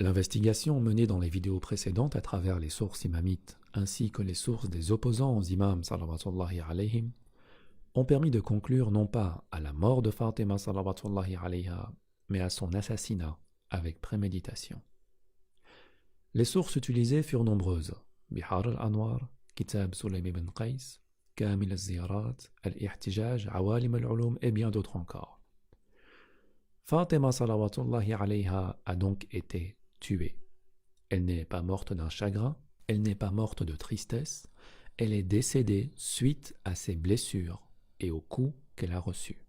L'investigation menée dans les vidéos précédentes à travers les sources imamites ainsi que les sources des opposants aux imams salawatullahi alayhim ont permis de conclure non pas à la mort de Fatima salawatullahi alayha, mais à son assassinat avec préméditation. Les sources utilisées furent nombreuses: Bihar al-Anwar, Kitab Sulaym ibn Qais, Kamil al-Ziyarat, Al-Ihtijaj, Awalim al-Ulum et bien d'autres encore. Fatima salawatullahi alayha a donc été tuée. Elle n'est pas morte d'un chagrin, elle n'est pas morte de tristesse, elle est décédée suite à ses blessures et aux coups qu'elle a reçus.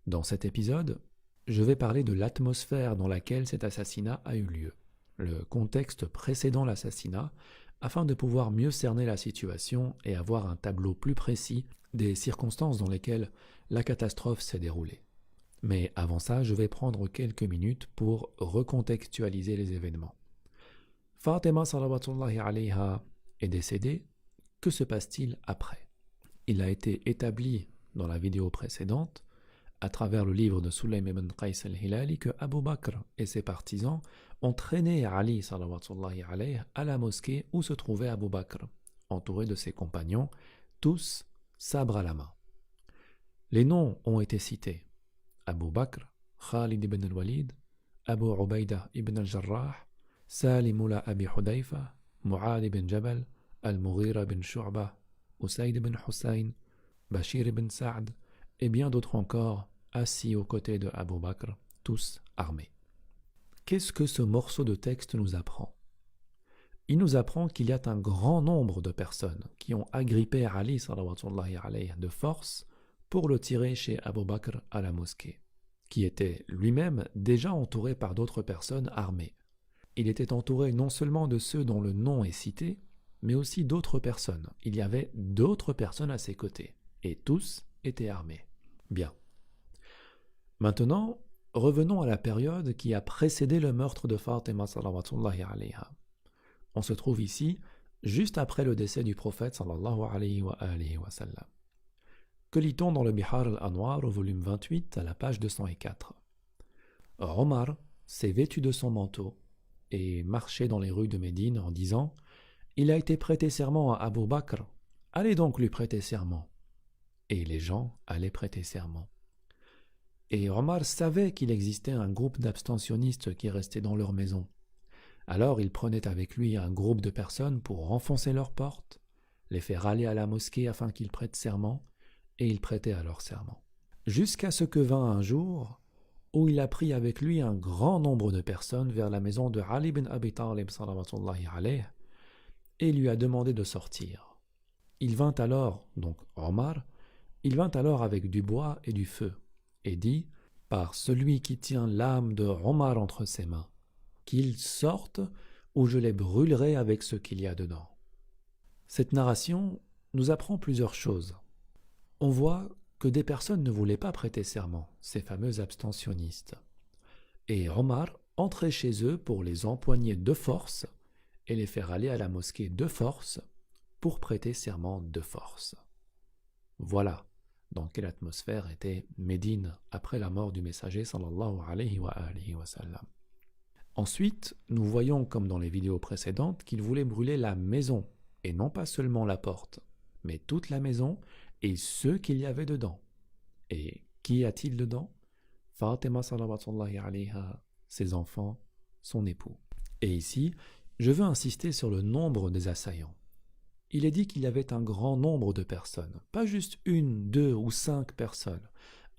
Dans cet épisode, je vais parler de l'atmosphère dans laquelle cet assassinat a eu lieu, le contexte précédant l'assassinat, afin de pouvoir mieux cerner la situation et avoir un tableau plus précis des circonstances dans lesquelles la catastrophe s'est déroulée. Mais avant ça, je vais prendre quelques minutes pour recontextualiser les événements. Fatima salawatullahi alayha est décédée. Que se passe-t-il après? Il a été établi dans la vidéo précédente, à travers le livre de Sulaym ibn Qais al-Hilali, que Abu Bakr et ses partisans ont traîné Ali salawatullahi alayhi à la mosquée où se trouvait Abu Bakr, entouré de ses compagnons, tous sabre à la main. Les noms ont été cités: Abu Bakr, Khalid ibn al-Walid, Abu Ubaida ibn al-Jarrah, Salim mula Abi Hudayfa, Mu'ad ibn Jabal, Al-Mughira ibn Shu'bah, Usayd ibn Hussein, Bashir ibn Sa'd et bien d'autres encore, assis aux côtés de Abu Bakr, tous armés. Qu'est-ce que ce morceau de texte nous apprend? Il nous apprend qu'il y a un grand nombre de personnes qui ont agrippé Ali salawatullahi alayhi de force pour le tirer chez Abu Bakr à la mosquée, qui était lui-même déjà entouré par d'autres personnes armées. Il était entouré non seulement de ceux dont le nom est cité, mais aussi d'autres personnes. Il y avait d'autres personnes à ses côtés, et tous étaient armés. Bien. Maintenant, revenons à la période qui a précédé le meurtre de Fatima salawatullahi alayha. On se trouve ici juste après le décès du prophète sallallahu alayhi wa sallam. Que lit-on dans le Bihar al-Anwar au volume 28 à la page 204? Omar s'est vêtu de son manteau et marchait dans les rues de Médine en disant: il a été prêté serment à Abu Bakr, allez donc lui prêter serment. Et les gens allaient prêter serment. Et Omar savait qu'il existait un groupe d'abstentionnistes qui restaient dans leur maison. Alors il prenait avec lui un groupe de personnes pour renfoncer leurs portes, les faire aller à la mosquée afin qu'ils prêtent serment, et il prêtait alors serment. Jusqu'à ce que vint un jour où il a pris avec lui un grand nombre de personnes vers la maison de Ali ibn Abi Talib salawatullahi alayhi, et lui a demandé de sortir. Il vint alors, donc Omar, il vint alors avec du bois et du feu, et dit: par celui qui tient l'âme de Omar entre ses mains, qu'il sorte ou je les brûlerai avec ce qu'il y a dedans. Cette narration nous apprend plusieurs choses. On voit que des personnes ne voulaient pas prêter serment, ces fameux abstentionnistes. Et Omar entrait chez eux pour les empoigner de force et les faire aller à la mosquée de force pour prêter serment de force. Voilà dans quelle atmosphère était Médine après la mort du messager sallallahu alayhi wa sallam. Ensuite, nous voyons, comme dans les vidéos précédentes, qu'il voulait brûler la maison, et non pas seulement la porte, mais toute la maison et ceux qu'il y avait dedans. Et qui a-t-il dedans? Fatima salawatullahi alayha, ses enfants, son époux. Et ici, je veux insister sur le nombre des assaillants. Il est dit qu'il y avait un grand nombre de personnes, pas juste une, deux ou 5 personnes,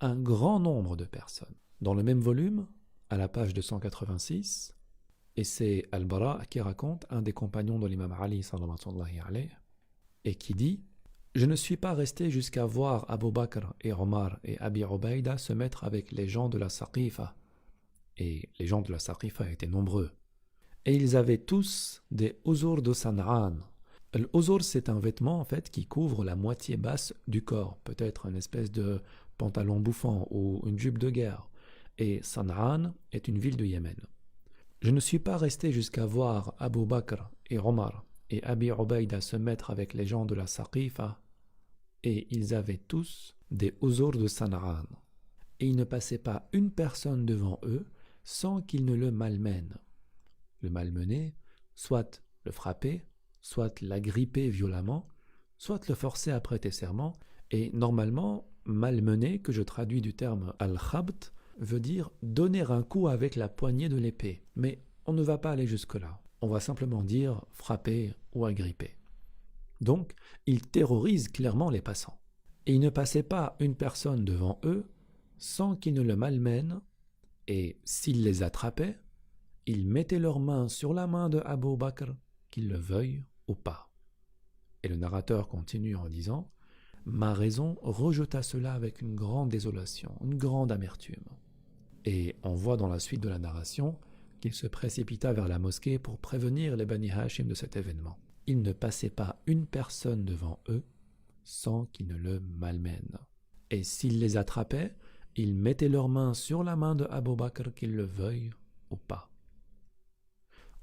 un grand nombre de personnes. Dans le même volume, à la page 286, et c'est Al-Bara qui raconte, un des compagnons de l'imam Ali sallallahu alayhi, et qui dit: je ne suis pas resté jusqu'à voir Abu Bakr et Omar et Abi Ubaida se mettre avec les gens de la Saqifa. Et les gens de la Saqifa étaient nombreux. Et ils avaient tous des uzur de San'an. L'uzur, c'est un vêtement en fait qui couvre la moitié basse du corps, peut-être une espèce de pantalon bouffant ou une jupe de guerre. Et San'an est une ville du Yémen. Je ne suis pas resté jusqu'à voir Abu Bakr et Omar et Abi Ubaida se mettre avec les gens de la Saqifa, et ils avaient tous des uzur de San'an. Et il ne passait pas une personne devant eux sans qu'ils ne le malmènent. le malmener, soit le frapper, soit l'agripper violemment, soit le forcer à prêter serment. Et normalement, malmener, que je traduis du terme al-khabt, veut dire donner un coup avec la poignée de l'épée. Mais on ne va pas aller jusque-là. On va simplement dire frapper ou agripper. Donc, il terrorise clairement les passants. Et il ne passait pas une personne devant eux sans qu'ils ne le malmènent, et s'ils les attrapaient, ils mettaient leurs mains sur la main de Abu Bakr, qu'ils le veuillent ou pas. Et le narrateur continue en disant « Ma raison rejeta cela avec une grande désolation, une grande amertume. » Et on voit dans la suite de la narration qu'il se précipita vers la mosquée pour prévenir les Bani Hashim de cet événement. Il ne passait pas une personne devant eux sans qu'ils ne le malmènent. Et s'ils les attrapaient, ils mettaient leurs mains sur la main de Abu Bakr, qu'ils le veuillent ou pas.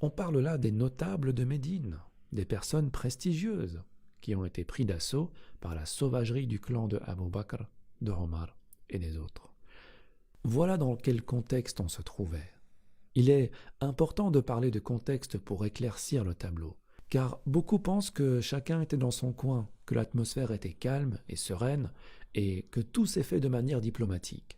On parle là des notables de Médine, des personnes prestigieuses qui ont été pris d'assaut par la sauvagerie du clan de Abu Bakr, de Omar et des autres. Voilà dans quel contexte on se trouvait. Il est important de parler de contexte pour éclaircir le tableau, car beaucoup pensent que chacun était dans son coin, que l'atmosphère était calme et sereine, et que tout s'est fait de manière diplomatique.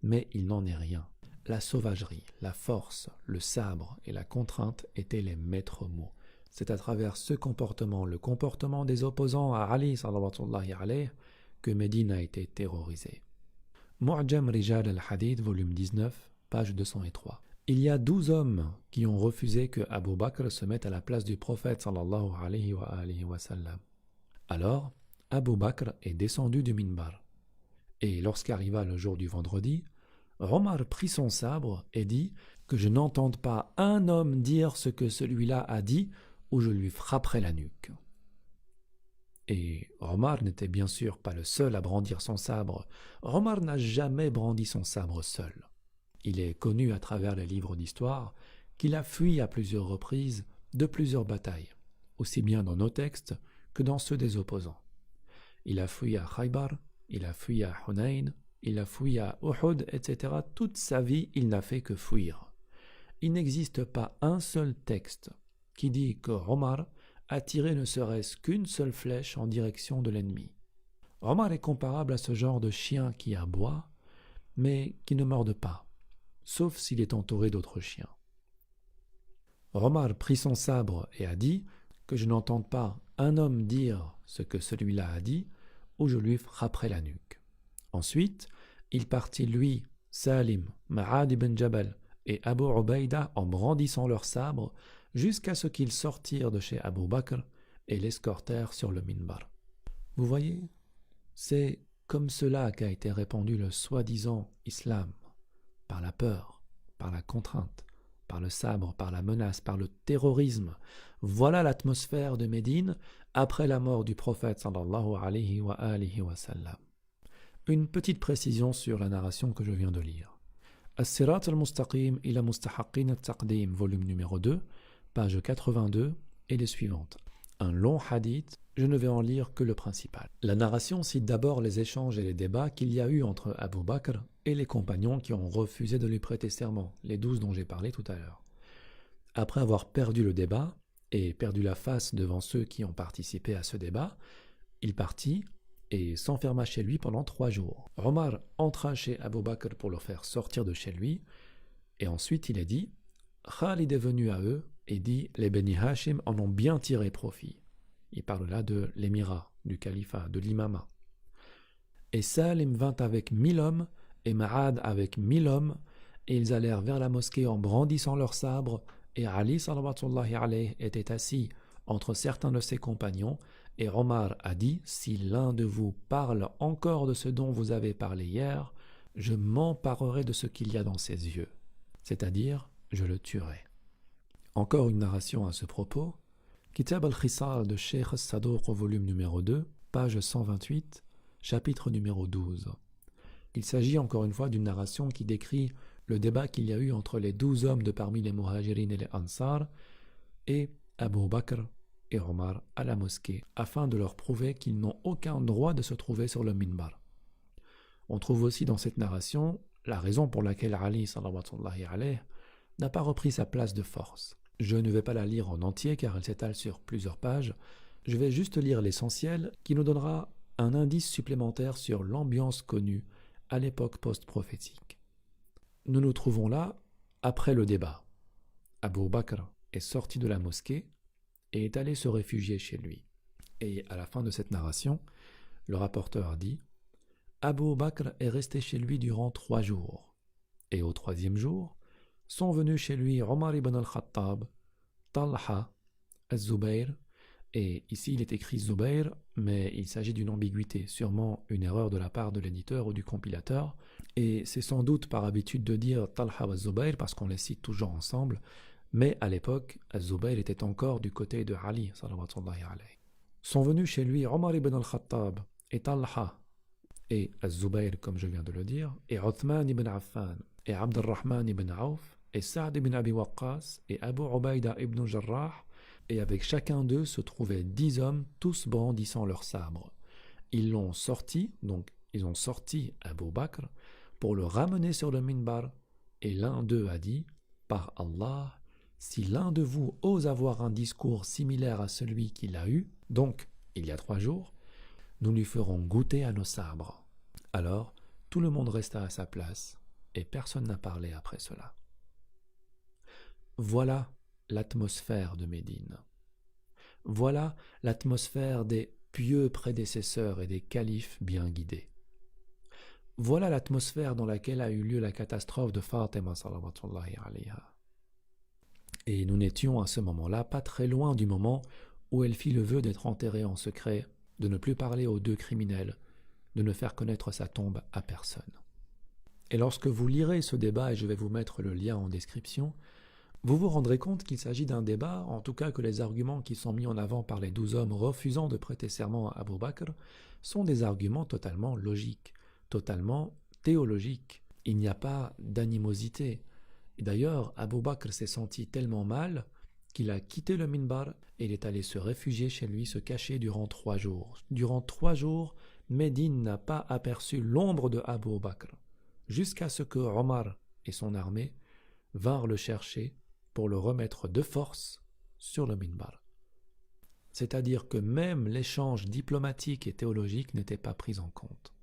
Mais il n'en est rien. La sauvagerie, la force, le sabre et la contrainte étaient les maîtres mots. C'est à travers ce comportement, le comportement des opposants à Ali sallallahu alayhi, que Médine a été terrorisée. Mu'jam Rijal al-Hadith, volume 19, page 203. Il y a 12 hommes qui ont refusé que Abu Bakr se mette à la place du prophète sallallahu alayhi wa sallam. Alors, Abu Bakr est descendu du minbar. Et lorsqu'arriva le jour du vendredi, Omar prit son sabre et dit que je n'entende pas un homme dire ce que celui-là a dit ou je lui frapperai la nuque. Et Omar n'était bien sûr pas le seul à brandir son sabre. Omar n'a jamais brandi son sabre seul. Il est connu à travers les livres d'histoire qu'il a fui à plusieurs reprises de plusieurs batailles, aussi bien dans nos textes que dans ceux des opposants. Il a fui à Khaybar, il a fui à Hunayn, il a fui à Uhud, etc. Toute sa vie, il n'a fait que fuir. Il n'existe pas un seul texte qui dit que Omar a tiré ne serait-ce qu'une seule flèche en direction de l'ennemi. Omar est comparable à ce genre de chien qui aboie, mais qui ne morde pas, sauf s'il est entouré d'autres chiens. Omar prit son sabre et a dit que je n'entende pas un homme dire ce que celui-là a dit, ou je lui frapperai la nuque. Ensuite, il partit lui, Salim, Ma'ad ibn Jabal et Abu Ubaïda en brandissant leurs sabres jusqu'à ce qu'ils sortirent de chez Abu Bakr et l'escortèrent sur le minbar. Vous voyez, c'est comme cela qu'a été répandu le soi-disant islam, par la peur, par la contrainte, par le sabre, par la menace, par le terrorisme. Voilà l'atmosphère de Médine après la mort du prophète sallallahu alayhi wa sallam. Une petite précision sur la narration que je viens de lire. As-Sirat al-Mustaqim ila Mustahaqqin al-Taqdim, volume numéro 2, page 82 et les suivantes. Un long hadith, je ne vais en lire que le principal. La narration cite d'abord les échanges et les débats qu'il y a eu entre Abu Bakr et les compagnons qui ont refusé de lui prêter serment, les 12 dont j'ai parlé tout à l'heure. Après avoir perdu le débat et perdu la face devant ceux qui ont participé à ce débat, il partit et s'enferma chez lui pendant 3 jours. Omar entra chez Abu Bakr pour le faire sortir de chez lui, et ensuite il a dit « Khalid est venu à eux et dit « Les Beni Hashim en ont bien tiré profit ». Il parle là de l'émirat, du califat, de l'imama. Et Salim vint avec 1000 hommes, et Ma'ad avec 1000 hommes, et ils allèrent vers la mosquée en brandissant leurs sabres, et Ali sallallahu alayhi était assis entre certains de ses compagnons, et Omar a dit « Si l'un de vous parle encore de ce dont vous avez parlé hier, je m'emparerai de ce qu'il y a dans ses yeux, c'est-à-dire je le tuerai. » Encore une narration à ce propos. Kitab al-Khisal de Cheikh Sadouk au volume numéro 2, page 128, chapitre numéro 12. Il s'agit encore une fois d'une narration qui décrit le débat qu'il y a eu entre les 12 hommes de parmi les Muhajirin et les Ansar et Abu Bakr et Omar à la mosquée, afin de leur prouver qu'ils n'ont aucun droit de se trouver sur le minbar. On trouve aussi dans cette narration la raison pour laquelle Ali sallallahu alayhi n'a pas repris sa place de force. Je ne vais pas la lire en entier car elle s'étale sur plusieurs pages. Je vais juste lire l'essentiel qui nous donnera un indice supplémentaire sur l'ambiance connue à l'époque post-prophétique. Nous nous trouvons là après le débat. Abu Bakr est sorti de la mosquée et est allé se réfugier chez lui. Et à la fin de cette narration, le rapporteur dit « Abu Bakr est resté chez lui durant 3 jours. Et au 3e jour, sont venus chez lui Omar ibn al-Khattab, Talha, Az-Zubayr, et ici il est écrit Zubayr, mais il s'agit d'une ambiguïté, sûrement une erreur de la part de l'éditeur ou du compilateur, et c'est sans doute par habitude de dire Talha ou Az-Zubayr parce qu'on les cite toujours ensemble, mais à l'époque, Az-Zubayr était encore du côté de Ali, sallallahu alayhi. Sont venus chez lui Omar ibn al-Khattab et Talha, et Az-Zubayr comme je viens de le dire, et Uthman ibn Affan, et Abdurrahman ibn Auf, et Sa'd ibn Abi Waqqas, et Abu Ubaïda ibn Jarrah, et avec chacun d'eux se trouvaient 10 hommes, tous brandissant leurs sabres. Ils l'ont sorti, donc ils ont sorti Abu Bakr, pour le ramener sur le minbar, et l'un d'eux a dit « Par Allah, si l'un de vous ose avoir un discours similaire à celui qu'il a eu, donc il y a 3 jours, nous lui ferons goûter à nos sabres. » Alors, tout le monde resta à sa place, et personne n'a parlé après cela. Voilà l'atmosphère de Médine. Voilà l'atmosphère des pieux prédécesseurs et des califes bien guidés. Voilà l'atmosphère dans laquelle a eu lieu la catastrophe de Fatima salawatullahi alayha. Et nous n'étions à ce moment-là pas très loin du moment où elle fit le vœu d'être enterrée en secret, de ne plus parler aux 2 criminels, de ne faire connaître sa tombe à personne. Et lorsque vous lirez ce débat, et je vais vous mettre le lien en description, vous vous rendrez compte qu'il s'agit d'un débat, en tout cas que les arguments qui sont mis en avant par les 12 hommes refusant de prêter serment à Abu Bakr sont des arguments totalement logiques, totalement théologiques. Il n'y a pas d'animosité. Et d'ailleurs, Abu Bakr s'est senti tellement mal qu'il a quitté le minbar et il est allé se réfugier chez lui, se cacher durant 3 jours. Durant 3 jours, Médine n'a pas aperçu l'ombre de Abu Bakr, jusqu'à ce que Omar et son armée vinrent le chercher pour le remettre de force sur le minbar. C'est-à-dire que même l'échange diplomatique et théologique n'était pas pris en compte.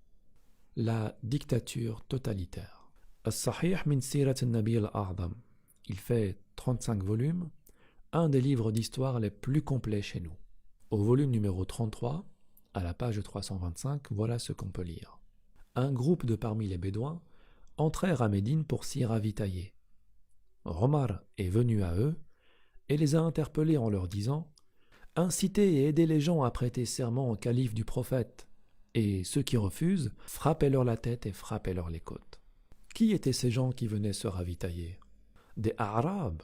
La dictature totalitaire. As-Sahih min Sirat al-Nabi al-A'zam. Il fait 35 volumes, un des livres d'histoire les plus complets chez nous. Au volume numéro 33, à la page 325, voilà ce qu'on peut lire. Un groupe de parmi les Bédouins entrèrent à Médine pour s'y ravitailler. Omar est venu à eux et les a interpellés en leur disant « Incitez et aidez les gens à prêter serment au calife du prophète, et ceux qui refusent, frappez-leur la tête et frappez-leur les côtes. » Qui étaient ces gens qui venaient se ravitailler? Des Arabes.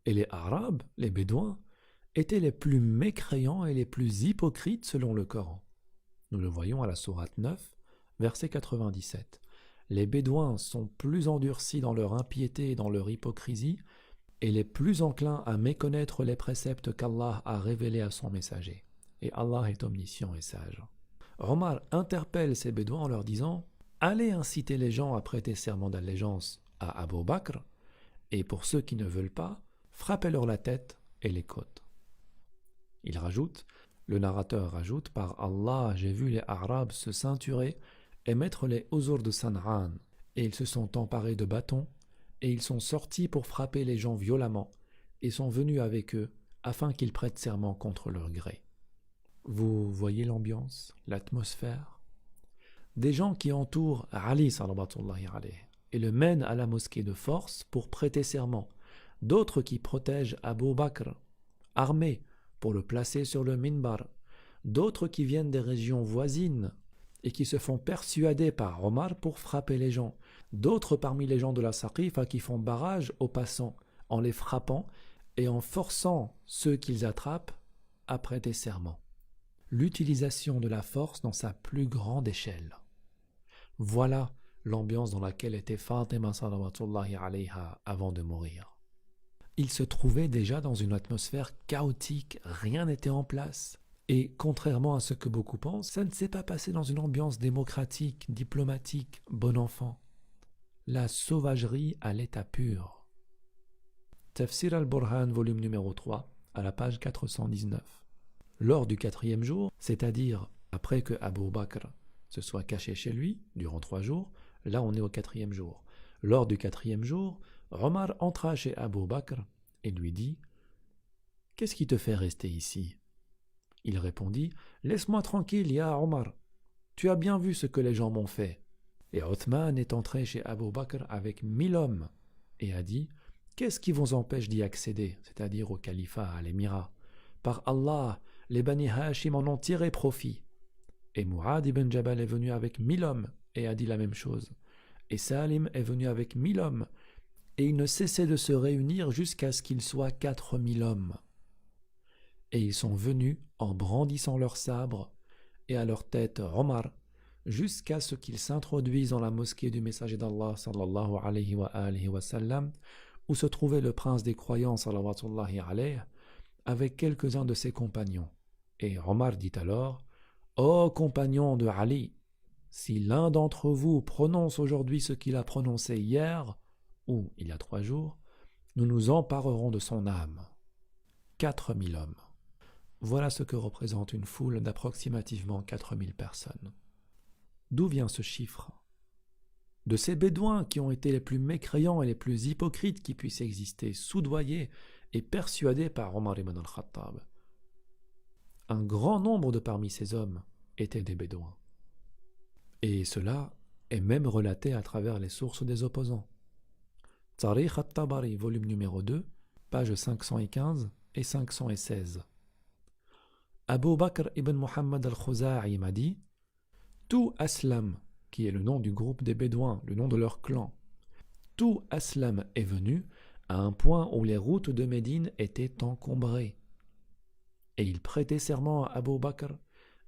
Et les Arabes, les Bédouins, étaient les plus mécréants et les plus hypocrites selon le Coran. Nous le voyons à la sourate 9, verset 97. Les Bédouins sont plus endurcis dans leur impiété et dans leur hypocrisie, et les plus enclins à méconnaître les préceptes qu'Allah a révélés à son messager. Et Allah est omniscient et sage. Omar interpelle ces Bédouins en leur disant « Allez inciter les gens à prêter serment d'allégeance à Abu Bakr, et pour ceux qui ne veulent pas, frappez-leur la tête et les côtes. » Il rajoute, le narrateur rajoute « Par Allah, j'ai vu les Arabes se ceinturer et mettre les Uzur de San'an, et ils se sont emparés de bâtons, et ils sont sortis pour frapper les gens violemment, et sont venus avec eux, afin qu'ils prêtent serment contre leur gré. » Vous voyez l'ambiance, l'atmosphère? Des gens qui entourent Ali sallallahu alayhi et le mènent à la mosquée de force pour prêter serment, d'autres qui protègent Abu Bakr, armés pour le placer sur le minbar, d'autres qui viennent des régions voisines et qui se font persuader par Omar pour frapper les gens, d'autres parmi les gens de la Saqifa qui font barrage aux passants en les frappant et en forçant ceux qu'ils attrapent à prêter serment. L'utilisation de la force dans sa plus grande échelle. Voilà l'ambiance dans laquelle était Fatima salawatullahi alayha avant de mourir. Il se trouvait déjà dans une atmosphère chaotique, rien n'était en place. Et contrairement à ce que beaucoup pensent, ça ne s'est pas passé dans une ambiance démocratique, diplomatique, bon enfant. La sauvagerie à l'état pur. Tafsir al-Burhan, volume numéro 3, à la page 419. Lors du 4e jour, c'est-à-dire après que Abu Bakr se soit caché chez lui durant 3 jours, là on est au 4e jour. Lors du 4e jour, Omar entra chez Abu Bakr et lui dit « Qu'est-ce qui te fait rester ici ?» Il répondit « Laisse-moi tranquille, ya Omar. Tu as bien vu ce que les gens m'ont fait. » Et Othman est entré chez Abu Bakr avec 1000 hommes et a dit « Qu'est-ce qui vous empêche d'y accéder, c'est-à-dire au califat, à l'émirat? Par Allah, les Bani Hashim en ont tiré profit. » Et Mu'ad ibn Jabal est venu avec 1000 hommes et a dit la même chose. Et Salim est venu avec 1000 hommes et ils ne cessaient de se réunir jusqu'à ce qu'ils soient 4000 hommes. Et ils sont venus en brandissant leurs sabres et à leur tête Omar, jusqu'à ce qu'ils s'introduisent dans la mosquée du messager d'Allah sallallahu alayhi wa sallam, où se trouvait le prince des croyants sallallahu alayhi, avec quelques-uns de ses compagnons. Et Omar dit alors « Ô compagnons de Ali, si l'un d'entre vous prononce aujourd'hui ce qu'il a prononcé hier, ou il y a 3 jours, nous nous emparerons de son âme. » 4000 hommes. Voilà ce que représente une foule d'approximativement 4000 personnes. D'où vient ce chiffre? De ces bédouins qui ont été les plus mécréants et les plus hypocrites qui puissent exister, soudoyés et persuadés par Omar ibn al-Khattab. Un grand nombre de parmi ces hommes étaient des bédouins. Et cela est même relaté à travers les sources des opposants. Tarikh al-Tabari, volume numéro 2, pages 515 et 516. Abu Bakr ibn Muhammad al-Khuza'i m'a dit « Tout Aslam, qui est le nom du groupe des Bédouins, le nom de leur clan, tout Aslam est venu à un point où les routes de Médine étaient encombrées. Et il prêtait serment à Abu Bakr,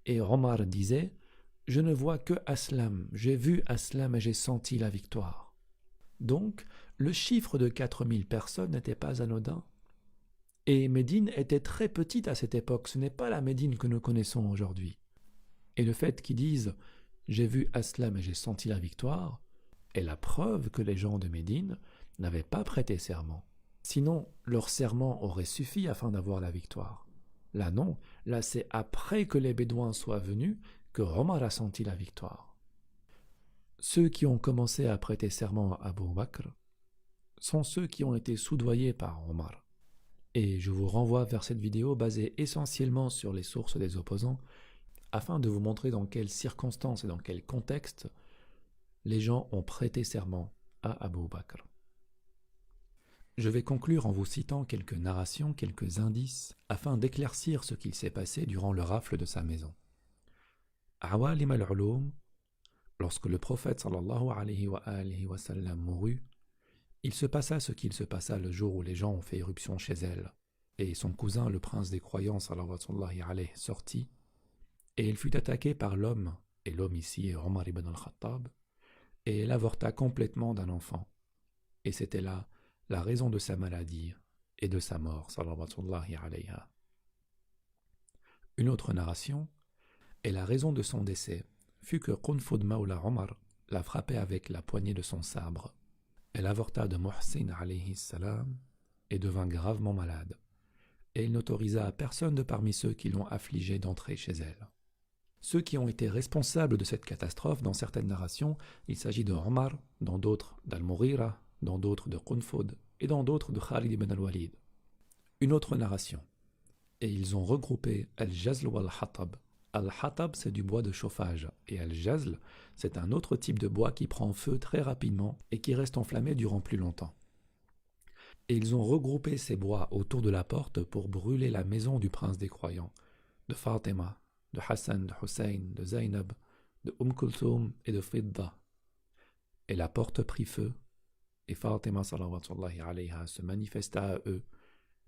et Omar disait « Je ne vois que Aslam, j'ai vu Aslam et j'ai senti la victoire. » Donc, le chiffre de 4000 personnes n'était pas anodin. Et Médine était très petite à cette époque, ce n'est pas la Médine que nous connaissons aujourd'hui. Et le fait qu'ils disent « j'ai vu Aslam et j'ai senti la victoire » est la preuve que les gens de Médine n'avaient pas prêté serment. Sinon, leur serment aurait suffi afin d'avoir la victoire. Là non, là c'est après que les Bédouins soient venus que Omar a senti la victoire. Ceux qui ont commencé à prêter serment à Abu Bakr sont ceux qui ont été soudoyés par Omar. Et je vous renvoie vers cette vidéo basée essentiellement sur les sources des opposants, afin de vous montrer dans quelles circonstances et dans quel contexte les gens ont prêté serment à Abu Bakr. Je vais conclure en vous citant quelques narrations, quelques indices, afin d'éclaircir ce qu'il s'est passé durant le rafle de sa maison. Awalim al-Ulum, lorsque le prophète sallallahu alayhi wa sallam mourut, il se passa ce qu'il se passa le jour où les gens ont fait éruption chez elle, et son cousin, le prince des croyants, sallallahu alayhi, sortit, et il fut attaqué par l'homme, et l'homme ici est Omar ibn al-Khattab, et il avorta complètement d'un enfant. Et c'était là la raison de sa maladie et de sa mort, sallallahu alayhi. Une autre narration, et la raison de son décès fut que Qunfud Mawla Omar la frappait avec la poignée de son sabre. Elle avorta de Muhsin alayhi salam et devint gravement malade, et il n'autorisa à personne de parmi ceux qui l'ont affligée d'entrer chez elle. Ceux qui ont été responsables de cette catastrophe, dans certaines narrations, il s'agit de Omar, dans d'autres d'Al-Mughira, dans d'autres de Qunfud, et dans d'autres de Khalid ibn al-Walid. Une autre narration, et ils ont regroupé Al-Jazl ou Al-Hatab. Al-Hatab, c'est du bois de chauffage, et Al-Jazl, c'est un autre type de bois qui prend feu très rapidement et qui reste enflammé durant plus longtemps. Et ils ont regroupé ces bois autour de la porte pour brûler la maison du prince des croyants, de Fatima, de Hassan, de Hussein, de Zainab, de Kulthum et de Fidda. Et la porte prit feu, et Fatima sallallahu alayha se manifesta à eux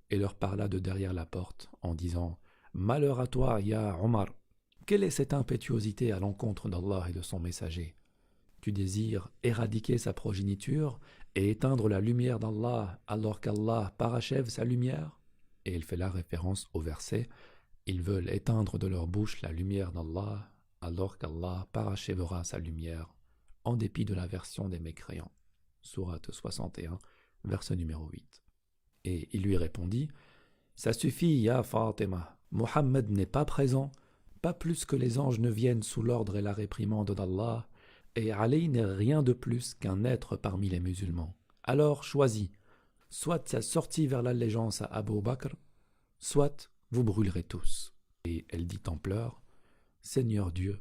et leur parla de derrière la porte en disant « Malheur à toi, ya Omar! Quelle est cette impétuosité à l'encontre d'Allah et de son messager? Tu désires éradiquer sa progéniture et éteindre la lumière d'Allah alors qu'Allah parachève sa lumière ?» Et il fait la référence au verset « Ils veulent éteindre de leur bouche la lumière d'Allah alors qu'Allah parachèvera sa lumière en dépit de la version des mécréants. » Sourate 61, verset numéro 8. Et il lui répondit, « Ça suffit, ya Fatima, Mohammed n'est pas présent, pas plus que les anges ne viennent sous l'ordre et la réprimande d'Allah, et Ali n'est rien de plus qu'un être parmi les musulmans. Alors choisis, soit sa sortie vers l'allégeance à Abu Bakr, soit vous brûlerez tous. » Et elle dit en pleurs, « Seigneur Dieu,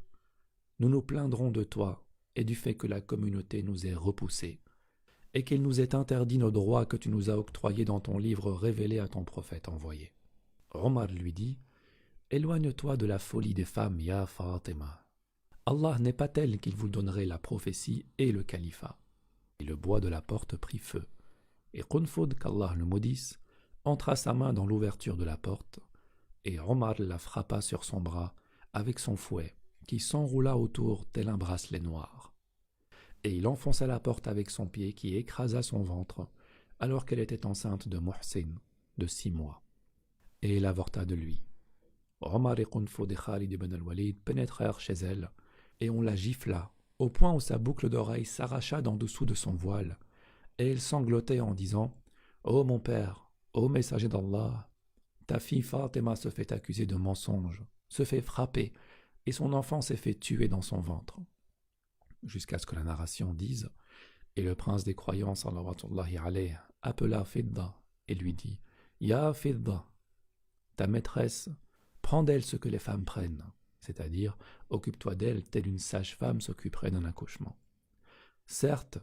nous nous plaindrons de toi et du fait que la communauté nous ait repoussés, et qu'il nous ait interdit nos droits que tu nous as octroyés dans ton livre révélé à ton prophète envoyé. » Omar lui dit, « Éloigne-toi de la folie des femmes, ya Fatima. Allah n'est pas tel qu'il vous donnerait la prophétie et le califat. » Et le bois de la porte prit feu. Et Qunfud, qu'Allah le maudisse, entra sa main dans l'ouverture de la porte, et Omar la frappa sur son bras avec son fouet, qui s'enroula autour tel un bracelet noir. Et il enfonça la porte avec son pied qui écrasa son ventre, alors qu'elle était enceinte de Muhsin, de 6 mois. Et elle avorta de lui. Omar et Qunfud et Khalid ibn al-Walid pénétrèrent chez elle, et on la gifla, au point où sa boucle d'oreille s'arracha d'en dessous de son voile, et elle sanglotait en disant « Ô mon père, ô messager d'Allah, ta fille Fatima se fait accuser de mensonge, se fait frapper, et son enfant s'est fait tuer dans son ventre. » Jusqu'à ce que la narration dise « Et le prince des croyants, sallallahu alayhi, appela Fidda et lui dit « Ya Fidda, ta maîtresse, prends d'elle ce que les femmes prennent, c'est-à-dire occupe-toi d'elle telle une sage-femme s'occuperait d'un accouchement. Certes,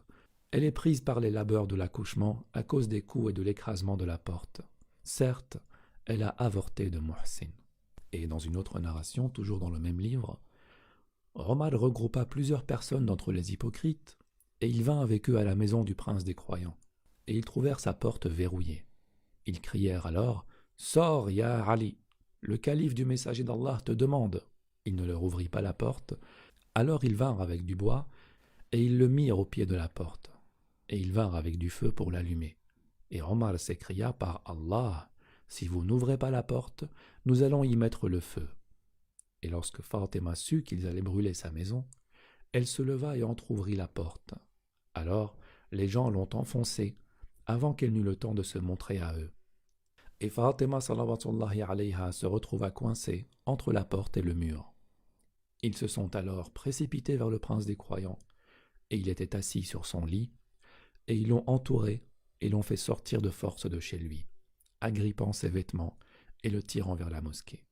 elle est prise par les labeurs de l'accouchement à cause des coups et de l'écrasement de la porte. Certes, elle a avorté de Muhsin. » Et dans une autre narration, toujours dans le même livre, Omar regroupa plusieurs personnes d'entre les hypocrites, et il vint avec eux à la maison du prince des croyants, et ils trouvèrent sa porte verrouillée. Ils crièrent alors « Sors, ya Ali, le calife du messager d'Allah te demande. » Il ne leur ouvrit pas la porte, alors ils vinrent avec du bois, et ils le mirent au pied de la porte, et ils vinrent avec du feu pour l'allumer. Et Omar s'écria par Allah, « Si vous n'ouvrez pas la porte, nous allons y mettre le feu. » Et lorsque Fatima sut qu'ils allaient brûler sa maison, elle se leva et entr'ouvrit la porte. Alors les gens l'ont enfoncée, avant qu'elle n'eût le temps de se montrer à eux. Et Fatima salawatullahi alayha se retrouva coincée entre la porte et le mur. Ils se sont alors précipités vers le prince des croyants, et il était assis sur son lit, et ils l'ont entouré et l'ont fait sortir de force de chez lui, agrippant ses vêtements et le tirant vers la mosquée.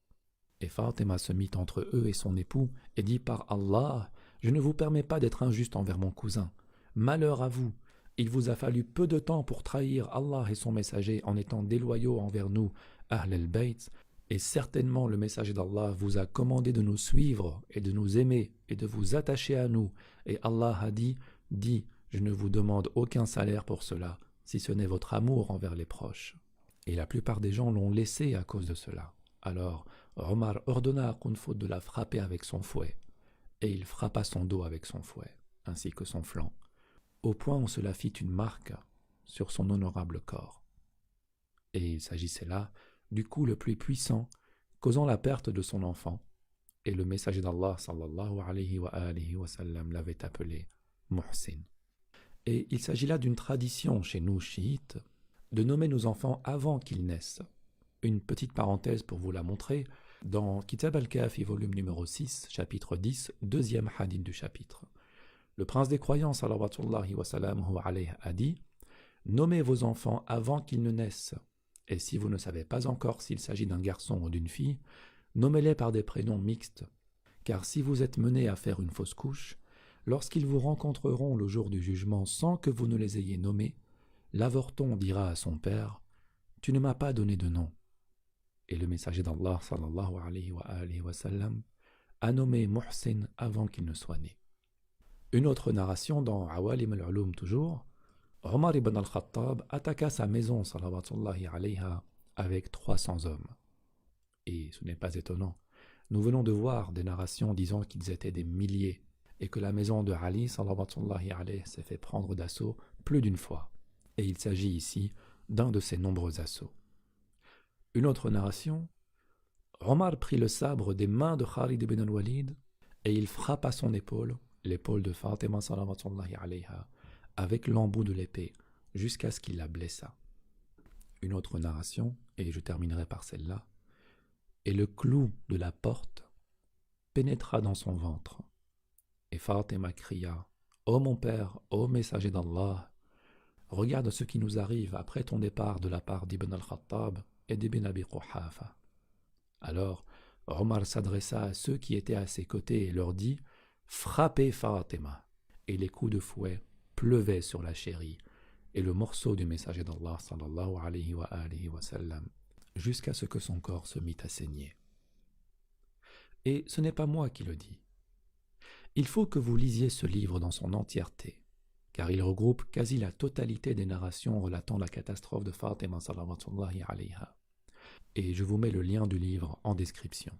Et Fatima se mit entre eux et son époux et dit par Allah, « Je ne vous permets pas d'être injuste envers mon cousin. Malheur à vous, il vous a fallu peu de temps pour trahir Allah et son messager en étant déloyaux envers nous, Ahl al-Bayt, et certainement le messager d'Allah vous a commandé de nous suivre et de nous aimer et de vous attacher à nous. Et Allah a dit, « Dis, je ne vous demande aucun salaire pour cela, si ce n'est votre amour envers les proches. » Et la plupart des gens l'ont laissé à cause de cela. Alors Omar ordonna à Qunfud de la frapper avec son fouet, et il frappa son dos avec son fouet, ainsi que son flanc, au point où cela fit une marque sur son honorable corps. Et il s'agissait là du coup le plus puissant, causant la perte de son enfant, et le messager d'Allah sallallahu alayhi wa sallam l'avait appelé Muhsin. Et il s'agit là d'une tradition chez nous chiites, de nommer nos enfants avant qu'ils naissent. Une petite parenthèse pour vous la montrer, dans Kitab al-Kafi, volume numéro 6, chapitre 10, deuxième hadith du chapitre. Le prince des croyants, salawatullahi wa salamuhu alayhi, a dit « Nommez vos enfants avant qu'ils ne naissent, et si vous ne savez pas encore s'il s'agit d'un garçon ou d'une fille, nommez-les par des prénoms mixtes, car si vous êtes menés à faire une fausse couche, lorsqu'ils vous rencontreront le jour du jugement sans que vous ne les ayez nommés, l'avorton dira à son père « Tu ne m'as pas donné de nom. » Et le messager d'Allah sallallahu alayhi wa sallam a nommé Muhsin avant qu'il ne soit né. Une autre narration dans Awalim al-Ulum toujours, Omar ibn al-Khattab attaqua sa maison salawatullahi alayha avec 300 hommes. Et ce n'est pas étonnant. Nous venons de voir des narrations disant qu'ils étaient des milliers et que la maison de Ali salawatullahi alayhi s'est fait prendre d'assaut plus d'une fois. Et il s'agit ici d'un de ces nombreux assauts. Une autre narration, Omar prit le sabre des mains de Khalid ibn al-Walid et il frappa son épaule, l'épaule de Fatima salawatullahi alayha, avec l'embout de l'épée, jusqu'à ce qu'il la blessa. Une autre narration, et je terminerai par celle-là. Et le clou de la porte pénétra dans son ventre. Et Fatima cria: Ô mon père, ô messager d'Allah, regarde ce qui nous arrive après ton départ de la part d'Ibn al-Khattab et d'Ibn Abi Quhafa. Alors, Omar s'adressa à ceux qui étaient à ses côtés et leur dit: Frappez Fatima. Et les coups de fouet pleuvaient sur la chérie et le morceau du messager d'Allah sallallahu alayhi wa sallam, jusqu'à ce que son corps se mit à saigner. Et ce n'est pas moi qui le dis. Il faut que vous lisiez ce livre dans son entièreté, car il regroupe quasi la totalité des narrations relatant la catastrophe de Fatima salawatullahi alayha. Et je vous mets le lien du livre en description.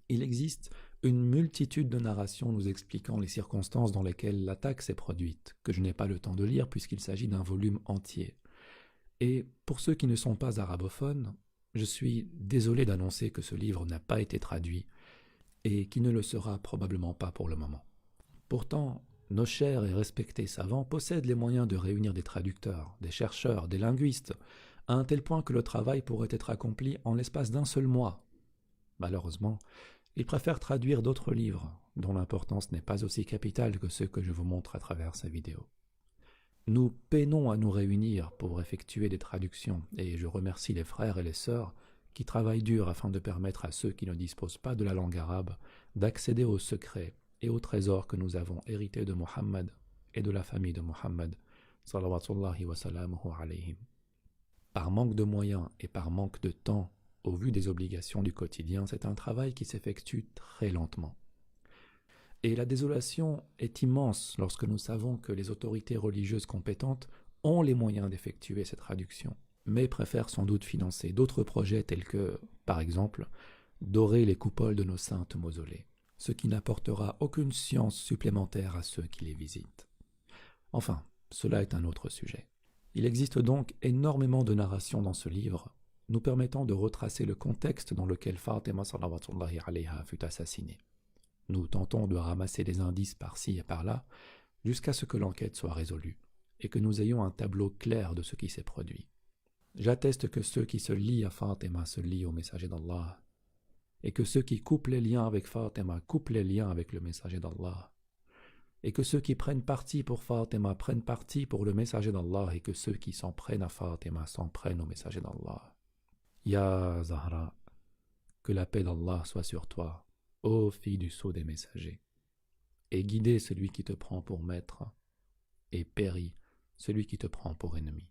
Il existe une multitude de narrations nous expliquant les circonstances dans lesquelles l'attaque s'est produite, que je n'ai pas le temps de lire puisqu'il s'agit d'un volume entier. Et pour ceux qui ne sont pas arabophones, je suis désolé d'annoncer que ce livre n'a pas été traduit et qui ne le sera probablement pas pour le moment. Pourtant, nos chers et respectés savants possèdent les moyens de réunir des traducteurs, des chercheurs, des linguistes, à un tel point que le travail pourrait être accompli en l'espace d'un seul mois. Malheureusement, ils préfèrent traduire d'autres livres, dont l'importance n'est pas aussi capitale que ceux que je vous montre à travers ces vidéos. Nous peinons à nous réunir pour effectuer des traductions, et je remercie les frères et les sœurs qui travaillent dur afin de permettre à ceux qui ne disposent pas de la langue arabe d'accéder aux secrets et aux trésors que nous avons hérités de Muhammad et de la famille de Muhammad, salawatullahi wa salamuhu alayhim. Par manque de moyens et par manque de temps, au vu des obligations du quotidien, c'est un travail qui s'effectue très lentement. Et la désolation est immense lorsque nous savons que les autorités religieuses compétentes ont les moyens d'effectuer cette traduction, mais préfèrent sans doute financer d'autres projets tels que, par exemple, dorer les coupoles de nos saintes mausolées, ce qui n'apportera aucune science supplémentaire à ceux qui les visitent. Enfin, cela est un autre sujet. Il existe donc énormément de narrations dans ce livre, nous permettant de retracer le contexte dans lequel Fatima salawatullahi alayha fut assassinée. Nous tentons de ramasser des indices par-ci et par-là, jusqu'à ce que l'enquête soit résolue, et que nous ayons un tableau clair de ce qui s'est produit. J'atteste que ceux qui se lient à Fatima se lient au messager d'Allah, et que ceux qui coupent les liens avec Fatima coupent les liens avec le messager d'Allah, et que ceux qui prennent parti pour Fatima prennent parti pour le messager d'Allah, et que ceux qui s'en prennent à Fatima s'en prennent au messager d'Allah. Ya Zahra, que la paix d'Allah soit sur toi, ô fille du sceau des messagers, et guidez celui qui te prend pour maître, et périt celui qui te prend pour ennemi.